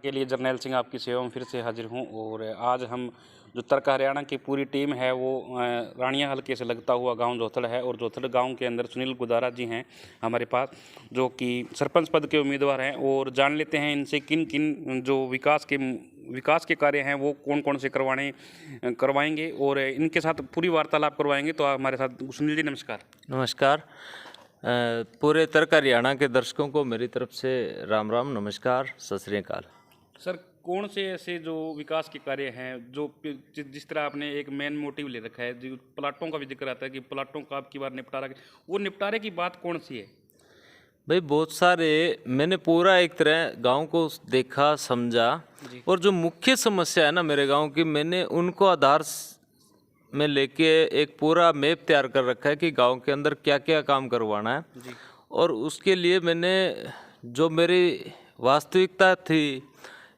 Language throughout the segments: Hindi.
के लिए जर्नैल सिंह आपकी सेवा में फिर से हाजिर हूं। और आज हम जो तर्क हरियाणा की पूरी टीम है वो रानिया हल्के से लगता हुआ गांव जोथड़ है, और जोथड़ गांव के अंदर सुनील गुदारा जी हैं हमारे पास, जो कि सरपंच पद के उम्मीदवार हैं। और जान लेते हैं इनसे किन किन जो विकास के कार्य हैं वो कौन कौन से करवाएंगे, और इनके साथ पूरी वार्तालाप करवाएंगे। तो हमारे साथ सुनील जी, नमस्कार। नमस्कार। पूरे तर्क हरियाणा के दर्शकों को मेरी तरफ से राम राम, नमस्कार, सत श्री अकाल। सर, कौन से ऐसे जो विकास के कार्य हैं जो जिस तरह आपने एक मेन मोटिव ले रखा है, जो प्लाटों का भी जिक्र आता है कि प्लाटों का आपकी बार निपटारा, वो निपटारे की बात कौन सी है? भाई बहुत सारे, मैंने पूरा एक तरह गांव को देखा, समझा, और जो मुख्य समस्या है ना मेरे गांव की, मैंने उनको आधार में लेके एक पूरा मैप तैयार कर रखा है कि गांव के अंदर क्या क्या काम करवाना है जी। और उसके लिए मैंने जो मेरी वास्तविकता थी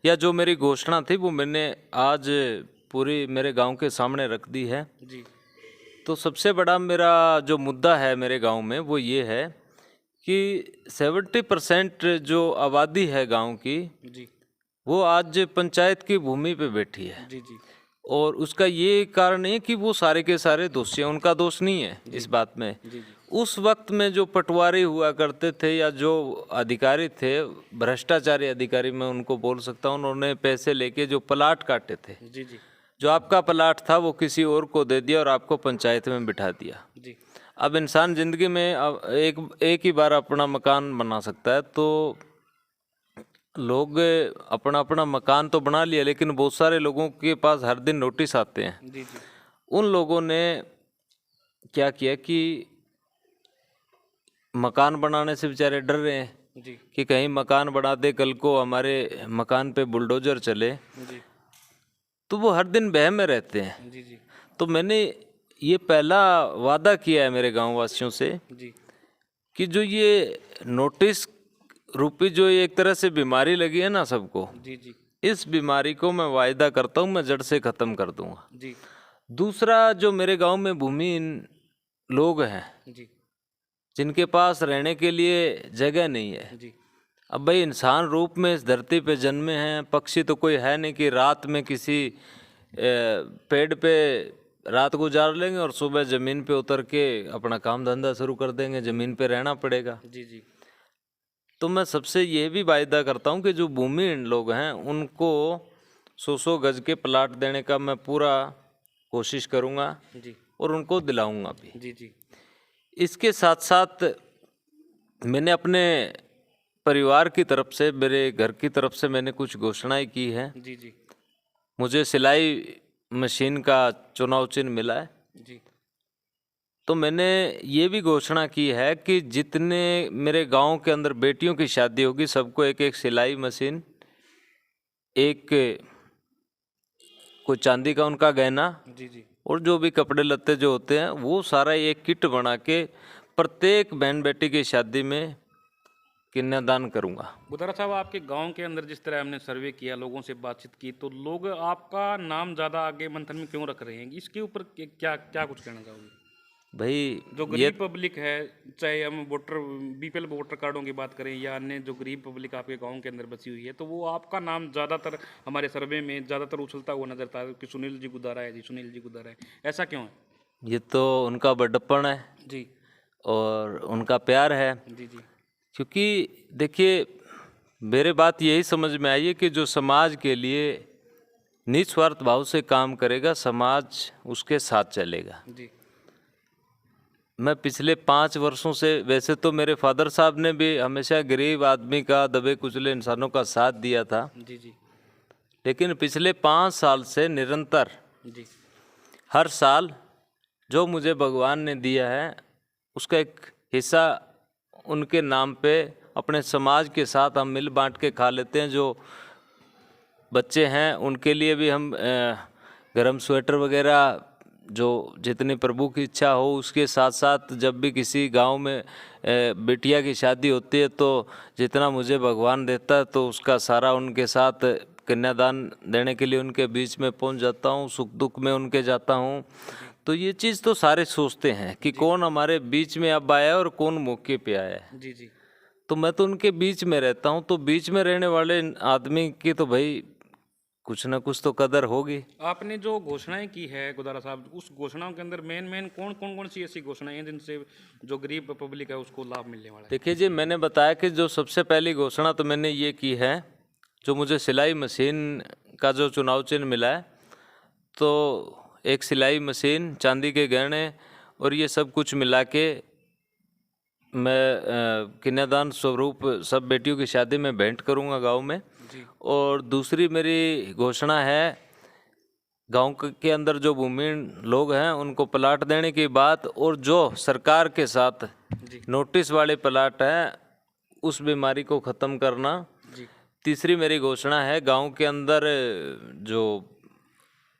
या जो मेरी घोषणा थी वो मैंने आज पूरी मेरे गांव के सामने रख दी है। जी। तो सबसे बड़ा मेरा जो मुद्दा है मेरे गांव में वो ये है कि 70% जो आबादी है गांव की, जी। वो आज पंचायत की भूमि पे बैठी है। जी। जी। और उसका ये कारण है कि वो सारे के सारे दोषी हैं, उनका दोष नहीं है इस बात में। जी। जी। उस वक्त में जो पटवारी हुआ करते थे या जो अधिकारी थे, भ्रष्टाचारी अधिकारी मैं उनको बोल सकता हूँ, उन्होंने पैसे लेके जो प्लाट काटे थे, जी। जी। जो आपका प्लाट था वो किसी और को दे दिया और आपको पंचायत में बिठा दिया। जी। अब इंसान जिंदगी में अब एक ही बार अपना मकान बना सकता है, तो लोग अपना अपना मकान तो बना लिया, लेकिन बहुत सारे लोगों के पास हर दिन नोटिस आते हैं। जी। जी। उन लोगों ने क्या किया कि मकान बनाने से बेचारे डर रहे हैं जी। कि कहीं मकान बना दे, कल को हमारे मकान पे बुलडोजर चले, जी। तो वो हर दिन बह में रहते हैं। जी। जी। तो मैंने ये पहला वादा किया है मेरे गांव वासियों से जी। कि जो ये नोटिस रूपी जो ये एक तरह से बीमारी लगी है ना सबको, जी। जी। इस बीमारी को मैं वायदा करता हूँ मैं जड़ से ख़त्म कर दूंगा। जी। दूसरा, जो मेरे गांव में भूमिहीन लोग हैं जी। जिनके पास रहने के लिए जगह नहीं है, जी। अब भाई इंसान रूप में इस धरती पे जन्मे हैं, पक्षी तो कोई है नहीं कि रात में किसी पेड़ पे रात गुजार लेंगे और सुबह ज़मीन पे उतर के अपना काम धंधा शुरू कर देंगे, ज़मीन पे रहना पड़ेगा। जी। जी। तो मैं सबसे ये भी वायदा करता हूँ कि जो भूमिहीन लोग हैं उनको 100 गज के प्लाट देने का मैं पूरा कोशिश करूँगा जी। और उनको दिलाऊंगा भी। जी। जी। इसके साथ साथ मैंने अपने परिवार की तरफ से, मेरे घर की तरफ से मैंने कुछ घोषणाएं की हैं। जी। जी। मुझे सिलाई मशीन का चुनाव चिन्ह मिला है, जी। तो मैंने ये भी घोषणा की है कि जितने मेरे गांव के अंदर बेटियों की शादी होगी सबको एक एक सिलाई मशीन, एक कोई चांदी का उनका गहना, जी। जी। और जो भी कपड़े लत्ते जो होते हैं वो सारा एक किट बना के प्रत्येक बहन बेटी की शादी में कन्यादान करूंगा। गुदारा साहब, आपके गांव के अंदर जिस तरह हमने सर्वे किया, लोगों से बातचीत की, तो लोग आपका नाम ज़्यादा आगे मंथन में क्यों रख रहे हैं? इसके ऊपर क्या क्या कुछ कहना चाहोगे? भाई जो ये गरीब पब्लिक है, चाहे हम वोटर बीपीएल वोटर कार्डों की बात करें या अन्य जो गरीब पब्लिक आपके गांव के अंदर बसी हुई है, तो वो आपका नाम ज़्यादातर हमारे सर्वे में ज़्यादातर उछलता हुआ नजर आता है कि सुनील जी गुदारा है जी, सुनील जी गुदारा है। ऐसा क्यों है? ये तो उनका बड़प्पन है जी। और उनका प्यार है। जी। जी। क्योंकि देखिए, मेरे बात यही समझ में आई है कि जो समाज के लिए निस्वार्थ भाव से काम करेगा, समाज उसके साथ चलेगा। जी। मैं पिछले 5 वर्षों से, वैसे तो मेरे फादर साहब ने भी हमेशा गरीब आदमी का, दबे कुचले इंसानों का साथ दिया था, जी। जी। लेकिन पिछले 5 साल से निरंतर जी। हर साल जो मुझे भगवान ने दिया है उसका एक हिस्सा उनके नाम पे अपने समाज के साथ हम मिल बांट के खा लेते हैं। जो बच्चे हैं उनके लिए भी हम गर्म स्वेटर वगैरह, जो जितनी प्रभु की इच्छा हो, उसके साथ साथ जब भी किसी गांव में बिटिया की शादी होती है तो जितना मुझे भगवान देता है तो उसका सारा उनके साथ कन्यादान देने के लिए उनके बीच में पहुंच जाता हूं, सुख दुख में उनके जाता हूं। तो ये चीज़ तो सारे सोचते हैं कि कौन हमारे बीच में अब आया है और कौन मौके पे आया है। जी। जी। तो मैं तो उनके बीच में रहता हूँ, तो बीच में रहने वाले आदमी की तो भाई कुछ ना कुछ तो कदर होगी। आपने जो घोषणाएं की है गुदारा साहब, उस घोषणाओं के अंदर मेन कौन सी ऐसी घोषणाएं हैं जिनसे जो गरीब पब्लिक है उसको लाभ मिलने वाला है? देखिए जी, मैंने बताया कि जो सबसे पहली घोषणा तो मैंने ये की है, जो मुझे सिलाई मशीन का जो चुनाव चिन्ह मिला है, तो एक सिलाई मशीन, चांदी के गहने और ये सब कुछ मिला के मैं कन्यादान स्वरूप सब बेटियों की शादी में भेंट करूंगा गांव में। जी और दूसरी मेरी घोषणा है, गांव के अंदर जो भूमिहीन लोग हैं उनको प्लाट देने की बात, और जो सरकार के साथ जी नोटिस वाले प्लाट हैं उस बीमारी को ख़त्म करना। जी तीसरी मेरी घोषणा है, गांव के अंदर जो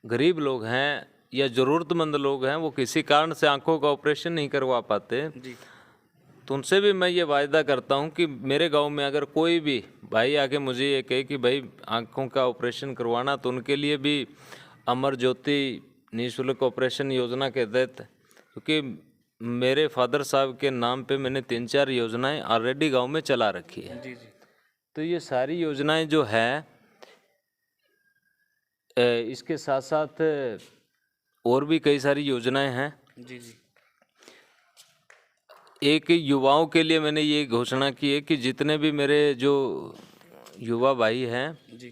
गरीब लोग हैं या ज़रूरतमंद लोग हैं वो किसी कारण से आंखों का ऑपरेशन नहीं करवा पाते, जी तो उनसे भी मैं ये वायदा करता हूँ कि मेरे गांव में अगर कोई भी भाई आके मुझे ये कहे कि भाई आंखों का ऑपरेशन करवाना, तो उनके लिए भी अमर ज्योति निःशुल्क ऑपरेशन योजना के तहत, क्योंकि मेरे फादर साहब के नाम पे मैंने 3-4 योजनाएं ऑलरेडी गांव में चला रखी है। जी जी तो ये सारी योजनाएं जो हैं, इसके साथ साथ और भी कई सारी योजनाएं हैं। जी जी एक युवाओं के लिए मैंने ये घोषणा की है कि जितने भी मेरे जो युवा भाई हैं जी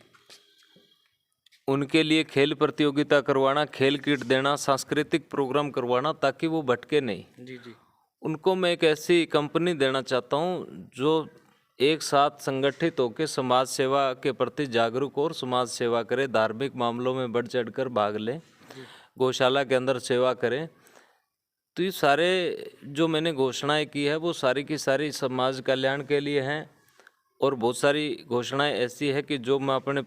उनके लिए खेल प्रतियोगिता करवाना, खेल किट देना, सांस्कृतिक प्रोग्राम करवाना, ताकि वो भटके नहीं। जी जी उनको मैं एक ऐसी कंपनी देना चाहता हूँ जो एक साथ संगठित होकर समाज सेवा के प्रति जागरूक और समाज सेवा करे, धार्मिक मामलों में बढ़ चढ़कर भाग ले, गौशाला के अंदर सेवा करें। तो ये सारे जो मैंने घोषणाएं की है वो सारी की सारी समाज कल्याण के लिए हैं, और बहुत सारी घोषणाएं ऐसी है कि जो मैं अपने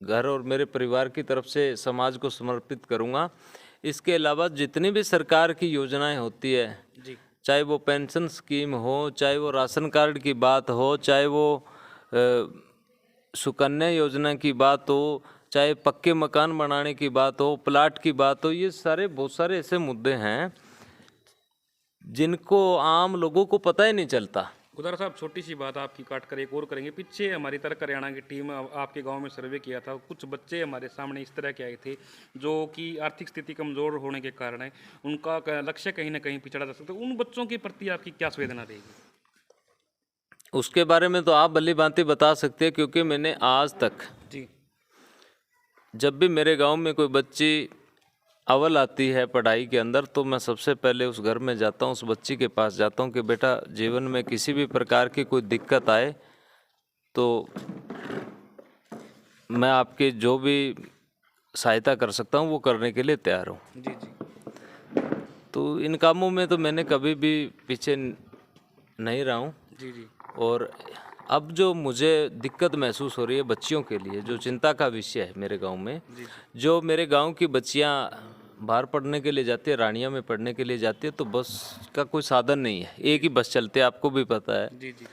घर और मेरे परिवार की तरफ से समाज को समर्पित करूंगा। इसके अलावा जितनी भी सरकार की योजनाएं होती है, जी चाहे वो पेंशन स्कीम हो, चाहे वो राशन कार्ड की बात हो, चाहे वो सुकन्या योजना की बात हो, चाहे पक्के मकान बनाने की बात हो, प्लाट की बात हो, ये सारे बहुत सारे ऐसे मुद्दे हैं जिनको आम लोगों को पता ही नहीं चलता। गुदारा साहब, छोटी सी बात आपकी काट कर एक और करेंगे। पीछे हमारी तरह हरियाणा की टीम आपके गांव में सर्वे किया था, कुछ बच्चे हमारे सामने इस तरह के आए थे जो कि आर्थिक स्थिति कमज़ोर होने के कारण है उनका लक्ष्य कहीं ना कहीं पिछड़ा जा सकता है। उन बच्चों के प्रति आपकी क्या संवेदना रहेगी? उसके बारे में तो आप भली भांति बता सकते हैं, क्योंकि मैंने आज तक जी जब भी मेरे गांव में कोई बच्ची अव्वल आती है पढ़ाई के अंदर, तो मैं सबसे पहले उस घर में जाता हूँ, उस बच्ची के पास जाता हूँ कि बेटा जीवन में किसी भी प्रकार की कोई दिक्कत आए तो मैं आपकी जो भी सहायता कर सकता हूँ वो करने के लिए तैयार हूँ। जी जी तो इन कामों में तो मैंने कभी भी पीछे नहीं रहा हूँ। जी जी और अब जो मुझे दिक्कत महसूस हो रही है बच्चियों के लिए, जो चिंता का विषय है मेरे गांव में, जो मेरे गांव की बच्चियां बाहर पढ़ने के लिए जाती है, रानिया में पढ़ने के लिए जाती है, तो बस का कोई साधन नहीं है, एक ही बस चलती है, आपको भी पता है। जी जी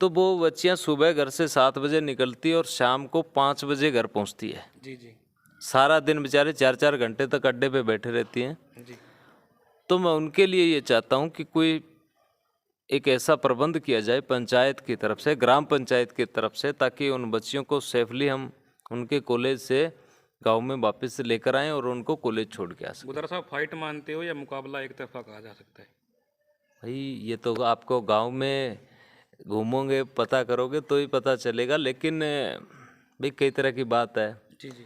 तो वो बच्चियां सुबह घर से 7 बजे निकलती है और शाम को 5 बजे घर पहुंचती है। जी जी सारा दिन बेचारे 4-4 घंटे तक अड्डे पे बैठे रहती हैं। जी तो मैं उनके लिए ये चाहता हूँ कि कोई एक ऐसा प्रबंध किया जाए पंचायत की तरफ से, ग्राम पंचायत की तरफ से, ताकि उन बच्चियों को सेफली हम उनके कॉलेज से गांव में वापस लेकर आएं और उनको कॉलेज छोड़ के आ सकें। गुदारा साहब, फाइट मानते हो या मुकाबला एक तरफा कहा जा सकता है? भाई ये तो आपको गांव में घूमोगे पता करोगे तो ही पता चलेगा, लेकिन भाई कई तरह की बात है। जी जी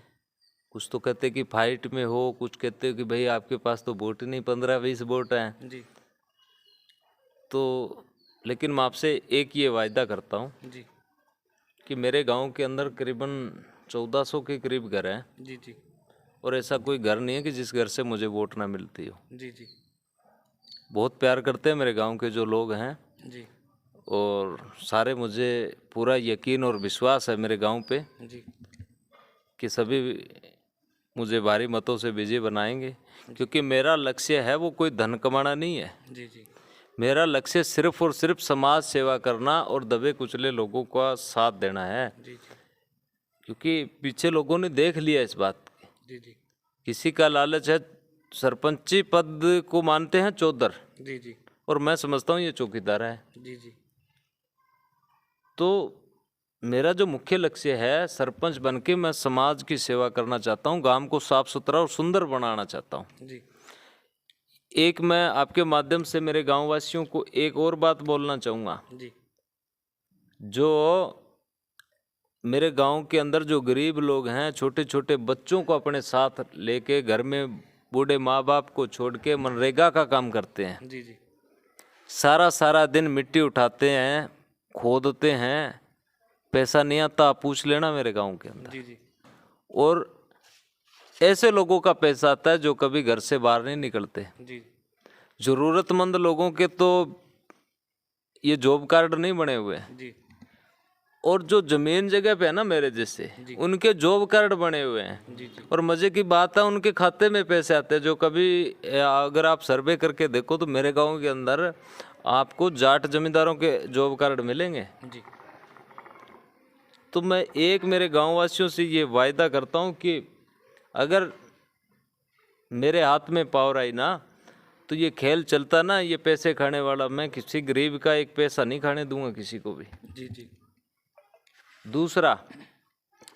कुछ तो कहते कि फाइट में हो, कुछ कहते कि भाई आपके पास तो वोट ही नहीं, 15-20 वोट हैं। जी तो लेकिन मैं आपसे एक ये वायदा करता हूँ जी कि मेरे गांव के अंदर करीबन 1400 के करीब घर हैं, जी जी और ऐसा कोई घर नहीं है कि जिस घर से मुझे वोट ना मिलती हो। जी जी बहुत प्यार करते हैं मेरे गांव के जो लोग हैं, जी और सारे मुझे पूरा यकीन और विश्वास है मेरे गांव पे जी कि सभी मुझे भारी मतों से विजय बनाएंगे, क्योंकि मेरा लक्ष्य है वो कोई धन कमाना नहीं है। जी जी मेरा लक्ष्य सिर्फ और सिर्फ समाज सेवा करना और दबे कुचले लोगों का साथ देना है, जी जी क्योंकि पीछे लोगों ने देख लिया इस बात की। जी जी किसी का लालच है, सरपंची पद को मानते हैं चौधर, जी जी और मैं समझता हूँ ये चौकीदार है। जी जी तो मेरा जो मुख्य लक्ष्य है, सरपंच बन के मैं समाज की सेवा करना चाहता हूँ, गांव को साफ सुथरा और सुंदर बनाना चाहता हूँ। जी एक मैं आपके माध्यम से मेरे गाँव वासियों को एक और बात बोलना चाहूँगा। जी जो मेरे गांव के अंदर जो गरीब लोग हैं, छोटे छोटे बच्चों को अपने साथ लेके घर में बूढ़े माँ बाप को छोड़ के मनरेगा का काम करते हैं। जी जी सारा सारा दिन मिट्टी उठाते हैं, खोदते हैं, पैसा नहीं आता, आप पूछ लेना मेरे गांव के अंदर। जी जी और ऐसे लोगों का पैसा आता है जो कभी घर से बाहर नहीं निकलते। जी ज़रूरतमंद लोगों के तो ये जॉब कार्ड नहीं बने हुए हैं, जी और जो जमीन जगह पे है ना मेरे जैसे, जी। उनके जॉब कार्ड बने हुए हैं। जी जी और मजे की बात है, उनके खाते में पैसे आते हैं। जो कभी अगर आप सर्वे करके देखो तो मेरे गांव के अंदर आपको जाट जमींदारों के जॉब कार्ड मिलेंगे। जी तो मैं एक मेरे गांव वासियों से ये वायदा करता हूँ कि अगर मेरे हाथ में पावर आई ना, तो ये खेल चलता ना, ये पैसे खाने वाला, मैं किसी गरीब का एक पैसा नहीं खाने दूंगा किसी को भी। जी जी दूसरा,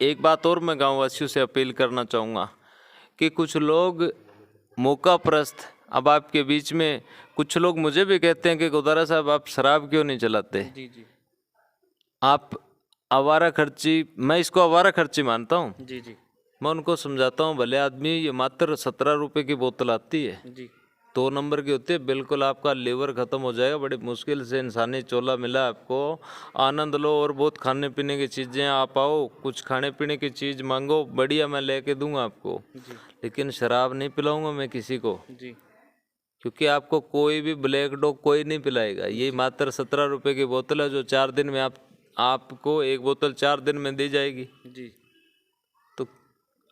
एक बात और मैं गाँव वासियों से अपील करना चाहूँगा कि कुछ लोग मौका परस्त, अब आपके बीच में कुछ लोग मुझे भी कहते हैं कि गुदारा साहब आप शराब क्यों नहीं चलाते, जी जी आप आवारा खर्ची, मैं इसको आवारा खर्ची मानता हूँ। जी जी मैं उनको समझाता हूँ, भले आदमी, ये मात्र 17 रुपये की बोतल आती है, जी 2 नंबर की होती है, बिल्कुल आपका लीवर ख़त्म हो जाएगा। बड़ी मुश्किल से इंसानी चोला मिला आपको, आनंद लो। और बहुत खाने पीने की चीज़ें, आप आओ, कुछ खाने पीने की चीज़ मांगो, बढ़िया मैं लेके दूंगा आपको, जी लेकिन शराब नहीं पिलाऊंगा मैं किसी को, जी क्योंकि आपको कोई भी ब्लैक डॉग कोई नहीं पिलाएगा। ये मात्र 17 रुपये की बोतल है, जो 4 दिन में आपको एक बोतल 4 दिन में दी जाएगी। जी। तो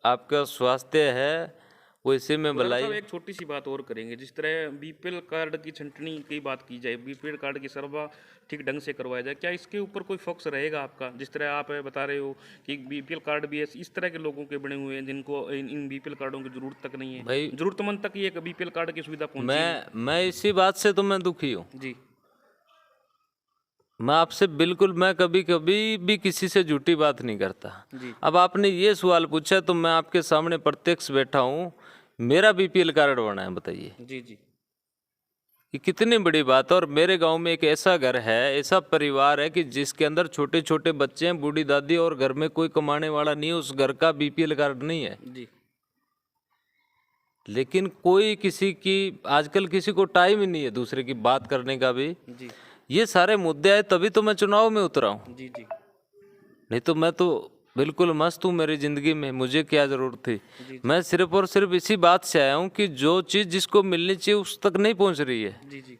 आपका स्वास्थ्य है वो इसी में गुलाम भलाई। साहब, एक छोटी सी बात और करेंगे। जिस तरह बीपीएल कार्ड की छंटनी की बात की जाए, बीपीएल कार्ड की सर्वा ठीक ढंग से करवाया जाए, क्या इसके ऊपर कोई फोकस रहेगा आपका? जिस तरह आप बता रहे हो कि बीपीएल कार्ड भी इस तरह के लोगों के बने हुए हैं जिनको इन बीपीएल कार्डों की जरूरत तक नहीं है, भाई जरूरतमंद तक ये बीपीएल कार्ड की सुविधा पहुंची मैं इसी बात से तो मैं दुखी हूँ। जी मैं आपसे बिल्कुल, मैं कभी कभी भी किसी से झूठी बात नहीं करता। जी अब आपने ये सवाल पूछा तो मैं आपके सामने प्रत्यक्ष बैठा हूँ, मेरा बीपीएल कार्ड बना है, बताइए जी जी ये कितनी बड़ी बात है। और मेरे गांव में एक ऐसा घर है, ऐसा परिवार है कि जिसके अंदर छोटे छोटे बच्चे हैं, बूढ़ी दादी, और घर में कोई कमाने वाला नहीं है, उस घर का बीपीएल कार्ड नहीं है। जी लेकिन कोई किसी की, आजकल किसी को टाइम ही नहीं है दूसरे की बात करने का भी। जी ये सारे मुद्दे आए तभी तो मैं चुनाव में उतरा हूँ, जी जी नहीं तो मैं तो बिल्कुल मस्त हूँ मेरी ज़िंदगी में, मुझे क्या ज़रूरत थी। जी मैं सिर्फ और सिर्फ इसी बात से आया हूँ कि जो चीज़ जिसको मिलनी चाहिए उस तक नहीं पहुँच रही है, जी जी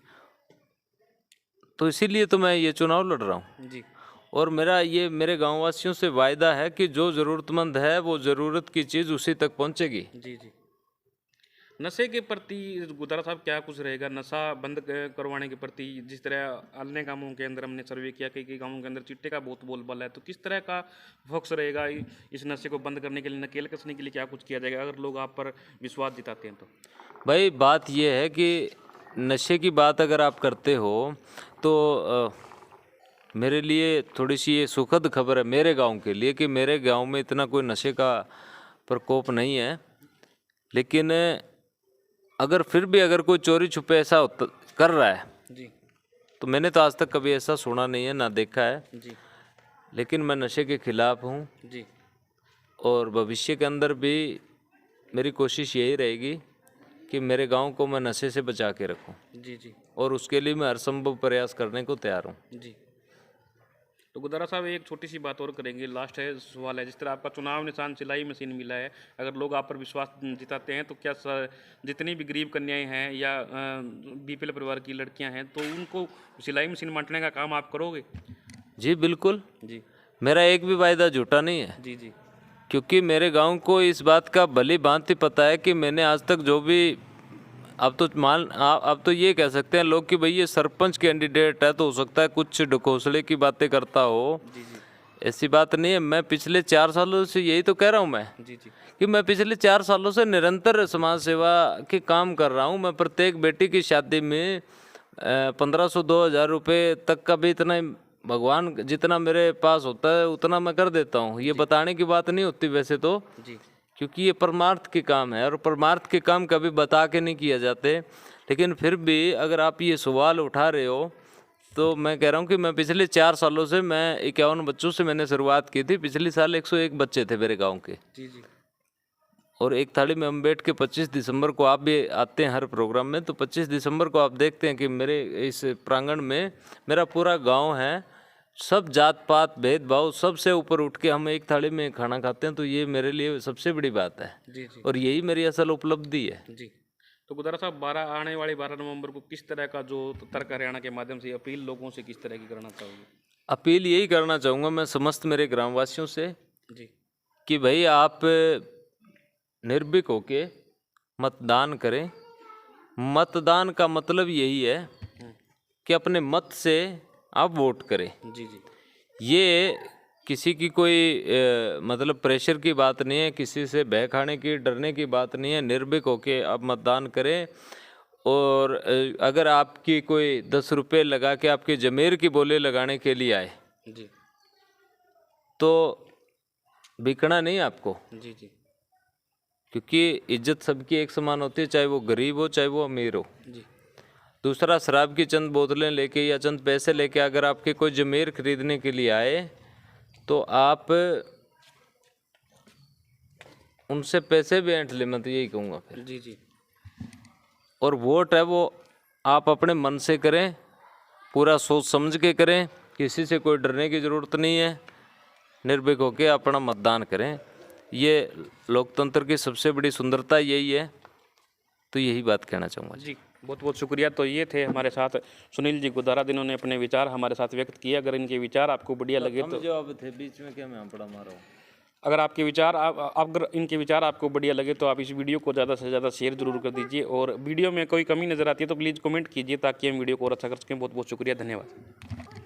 तो इसीलिए तो मैं ये चुनाव लड़ रहा हूँ। जी और मेरा ये मेरे गाँव वासियों से वायदा है कि जो ज़रूरतमंद है वो ज़रूरत की चीज़ उसी तक पहुँचेगी। जी जी। नशे के प्रति गुदारा साहब क्या कुछ रहेगा, नशा बंद करवाने के प्रति? जिस तरह अन्य गांवों के अंदर हमने सर्वे किया, कई गांवों के अंदर चिट्टे का बहुत बोलबाला है, तो किस तरह का फोकस रहेगा इस नशे को बंद करने के लिए, नकेल कसने के लिए क्या कुछ किया जाएगा अगर लोग आप पर विश्वास जताते हैं तो? भाई बात ये है कि नशे की बात अगर आप करते हो तो मेरे लिए थोड़ी सी ये सुखद खबर है मेरे गांव के लिए कि मेरे गांव में इतना कोई नशे का प्रकोप नहीं है। लेकिन अगर फिर भी अगर कोई चोरी छुपे ऐसा कर रहा है, जी तो मैंने तो आज तक कभी ऐसा सुना नहीं है, ना देखा है। जी लेकिन मैं नशे के खिलाफ हूँ, जी और भविष्य के अंदर भी मेरी कोशिश यही रहेगी कि मेरे गांव को मैं नशे से बचा के रखूं, जी जी और उसके लिए मैं हर संभव प्रयास करने को तैयार हूं। जी। तो गुदारा साहब, एक छोटी सी बात और करेंगे, लास्ट है सवाल है। जिस तरह आपका चुनाव निशान सिलाई मशीन मिला है, अगर लोग आप पर विश्वास जताते हैं तो क्या जितनी भी गरीब कन्याएं हैं या बीपीएल परिवार की लड़कियां हैं, तो उनको सिलाई मशीन बांटने का काम आप करोगे? जी बिल्कुल, जी मेरा एक भी वायदा झूठा नहीं है, जी जी क्योंकि मेरे गांव को इस बात का भली भांति पता है कि मैंने आज तक जो भी, अब तो ये कह सकते हैं लोग कि भाई ये सरपंच कैंडिडेट है तो हो सकता है कुछ ढकोसले की बातें करता हो। जी जी ऐसी बात नहीं है। मैं पिछले 4 सालों से यही तो कह रहा हूँ मैं, जी जी कि मैं पिछले 4 सालों से निरंतर समाज सेवा के काम कर रहा हूँ। मैं प्रत्येक बेटी की शादी में 1500-2000 रुपये तक का भी इतना भगवान जितना मेरे पास होता है उतना मैं कर देता हूँ। ये बताने की बात नहीं होती वैसे तो जी क्योंकि ये परमार्थ के काम है और परमार्थ के काम कभी बता के नहीं किया जाते। लेकिन फिर भी अगर आप ये सवाल उठा रहे हो तो मैं कह रहा हूँ कि मैं पिछले 4 सालों से मैं 51 बच्चों से मैंने शुरुआत की थी। पिछले साल 101 बच्चे थे मेरे गांव के। जी जी और एक थाली में हम बैठ के 25 दिसंबर को, आप भी आते हैं हर प्रोग्राम में, तो 25 दिसंबर को आप देखते हैं कि मेरे इस प्रांगण में मेरा पूरा गांव है, सब जात पात भेदभाव सबसे ऊपर उठ के हम एक थाली में खाना खाते हैं। तो ये मेरे लिए सबसे बड़ी बात है जी जी और यही मेरी असल उपलब्धि है। जी। तो गुदारा साहब, आने वाले 12 नवंबर को किस तरह का जो तर्क हरियाणा के माध्यम से अपील लोगों से किस तरह की करना चाहोगे? अपील यही करना चाहूँगा मैं समस्त मेरे ग्रामवासियों से जी कि भाई आप निर्भीक होके मतदान करें। मतदान का मतलब यही है कि अपने मत से आप वोट करें। जी जी ये किसी की कोई मतलब प्रेशर की बात नहीं है, किसी से भय खाने की, डरने की बात नहीं है। निर्भीक होके आप मतदान करें। और अगर आपकी कोई 10 रुपये लगा के आपके जमीर की बोली लगाने के लिए आए जी तो बिकना नहीं आपको, जी जी क्योंकि इज्जत सबकी एक समान होती है, चाहे वो गरीब हो चाहे वो अमीर हो। जी दूसरा, शराब की चंद बोतलें लेके या चंद पैसे लेके अगर आपके कोई जमीर खरीदने के लिए आए तो आप उनसे पैसे भी ऐंठ ले, मैं तो यही कहूँगा फिर। जी जी और वोट है वो आप अपने मन से करें, पूरा सोच समझ के करें, किसी से कोई डरने की ज़रूरत नहीं है। निर्भीक होकर अपना मतदान करें, ये लोकतंत्र की सबसे बड़ी सुंदरता यही है। तो यही बात कहना चाहूँगा जी। बहुत बहुत शुक्रिया। तो ये थे हमारे साथ सुनील जी गुदारा, जिन्होंने अपने विचार हमारे साथ व्यक्त किए। अगर इनके विचार आपको बढ़िया लगे तो जो अब थे बीच में क्या मैं पड़ा मारा हूँ। अगर आपके विचार अगर इनके विचार आपको बढ़िया लगे तो आप इस वीडियो को ज़्यादा से ज़्यादा शेयर जरूर कर दीजिए। और वीडियो में कोई कमी नज़र आती है तो प्लीज़ कमेंट कीजिए ताकि हम वीडियो को और अच्छा कर सकें। बहुत बहुत शुक्रिया, धन्यवाद।